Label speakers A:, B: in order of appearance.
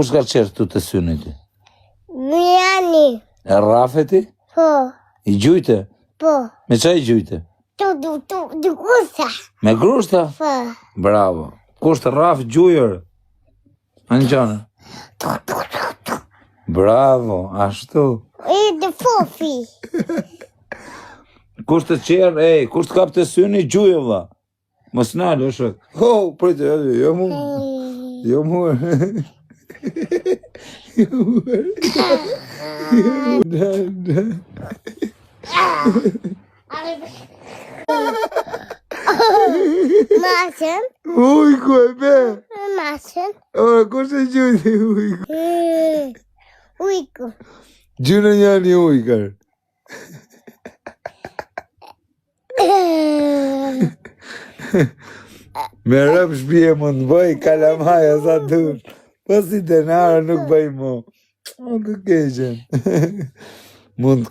A: Kush ka qerë të të synit?
B: Mjani.
A: E Rafeti?
B: Po.
A: I gjujte?
B: Po.
A: Me qa i gjujte?
B: Du grushta.
A: Me grushta?
B: Po.
A: Bravo. Kusht Raf gjujër? Anë qanë? Bravo, ashtu.
B: E dhe fofi.
A: Kusht të qerë, kusht kap të syni gjujë, vla. Mos nalë, është. Ho, prejtë, jo mu. Jo mu. Jo mu.
B: Masën.
A: Ujku e be.
B: Masën.
A: Ora, kusht e gjujtë ujku?
B: Ujku.
A: Gjujnë një ujkër. Me rëp shpije mund bëj, kalamaja sa dur. Po si denara nuk bëj mo. O të keqen. Mund